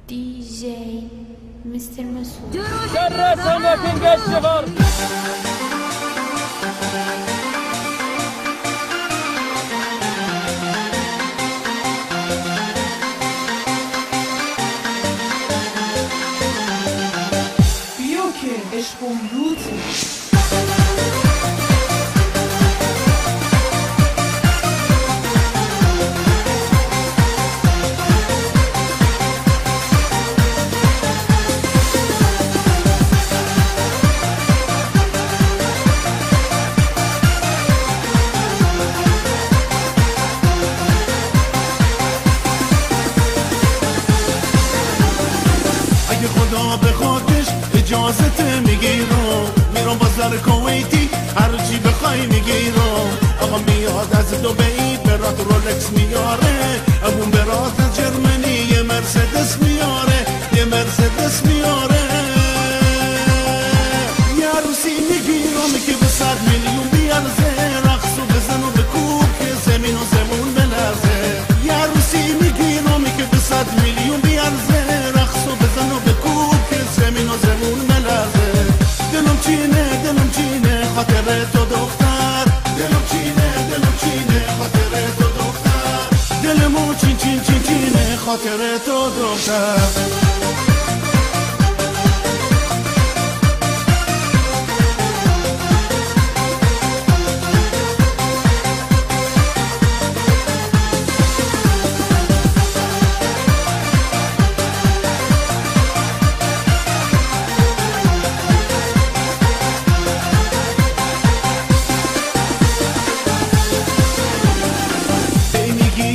DJ Mr. Masoud. شرسنا تلقى الشغر بيوكي عشق بيوتي خدا به خاطش اجازت میگیرم میرم بازار کویتی هرچی بخوای میگیرم آقا میاد از دبی برات رولکس میاره امون برات از جرمنی یه مرسدس میاره یه مرسدس میاره یه عروسی میگیرم که به 100 میلیون بیارزه رقص و بزن و بکوب که زمین و زمون بلرزه یه عروسی میگیرم که به 100 میلیون بیارزه رقص و بزن و بکوب که زمین و زمون بلرزه دلم چینه خاطر تو دختر دلم چینه خاطر تو دختر دلمو چینه خاطر تو دختر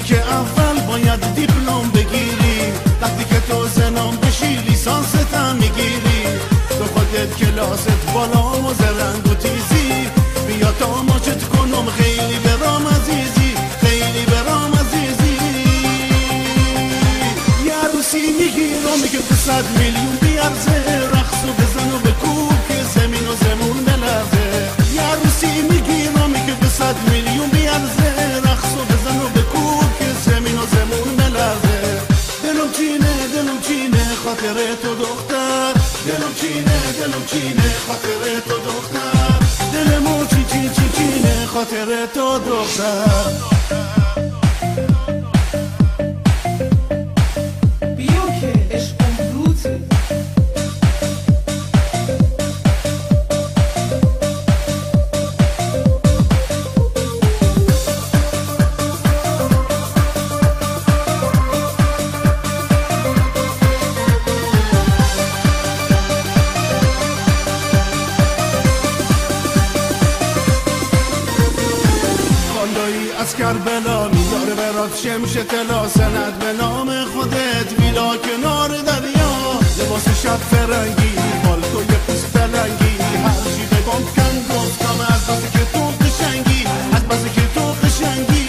که اول باید دیپلم بگیری وقتی که تو زنم بشی لیسانست هم میگیری تو خودت کلاست بالا و زرنگ و تیزی بیا تا ماچت کنم خیلی برام عزیزی خیلی برام عزیزی یه عروسی میگیرم که به 100 میلیون بیارزه رقص و بزن و بکوب که زمین و زمون بلرزه یه عروسی میگیرم که به 100 میلیون بیارزه رقص و بزن و بکوب زمین و زمون بلرزه دلم چینه خاطر تو دختر دلم چینه خاطر تو دختر دلمو چینه خاطر تو دختر بيوكي عشق بيوتي از کربلا میاره برات شمش طلا سند به نام خودت ویلا کنار دریا لباس شب فرنگی پالتوی پوست پلنگی هر چی بگم کن گفتم از بس که تو قشنگی از بس که تو قشنگی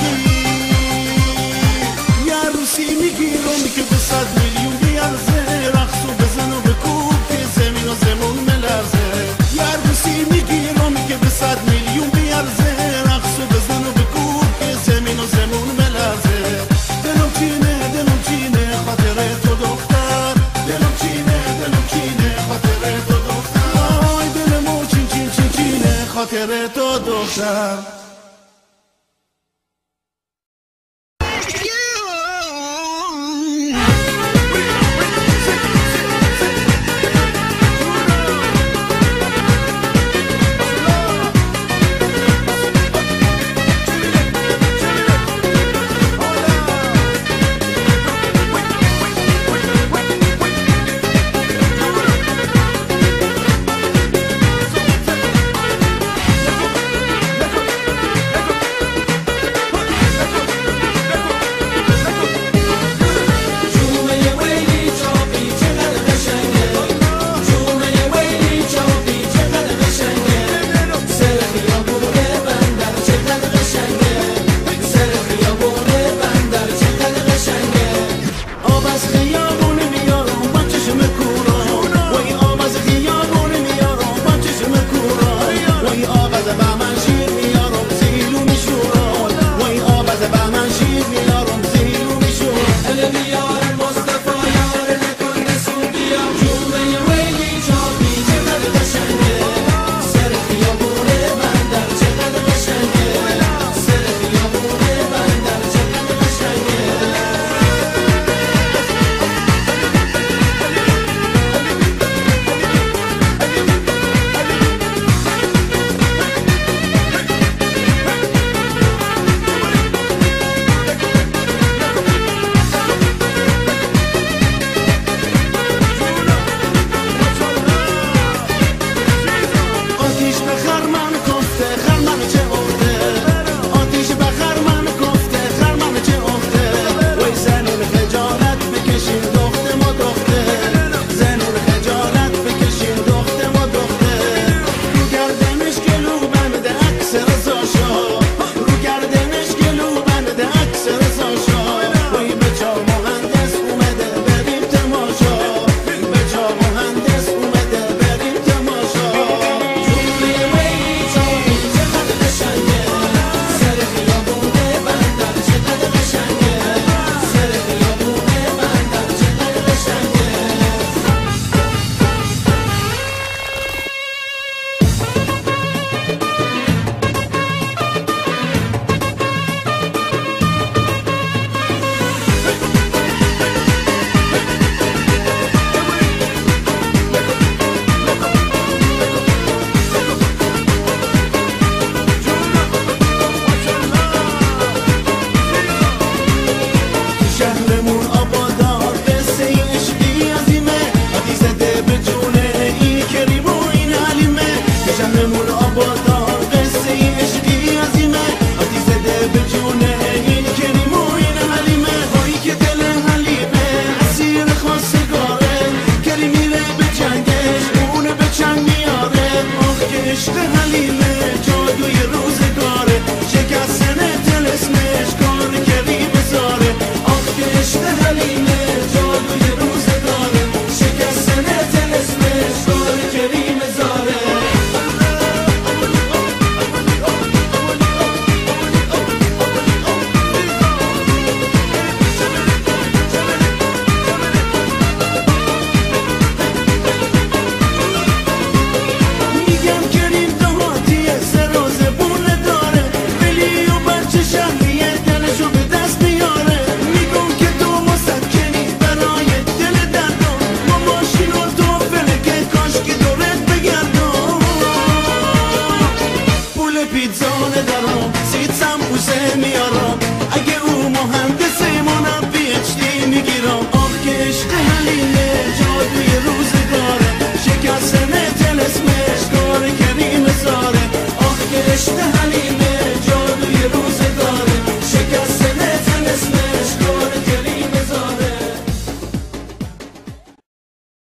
یه عروسی میگیرم که به 100 میلیون بیارزه رقص و بزن و بکوب که زمین و زمون ملرزه یه عروسی میگیرم که به 100 میلیون بیارزه رقص و بزن و بکوب زمین و زمون بلرزه دلم چینه خاطر تو دختر دلم چینه خاطر تو دختر آی دلمو چینه خاطر تو دختر خانه دارم سیتم بوسه میارم اگه او مهندس منم پیچتی میگیرم آخ که عشق حلیمه جادوی روزگاره شکستن تلسمش کار کریم ساره آخ که عشق حلیمه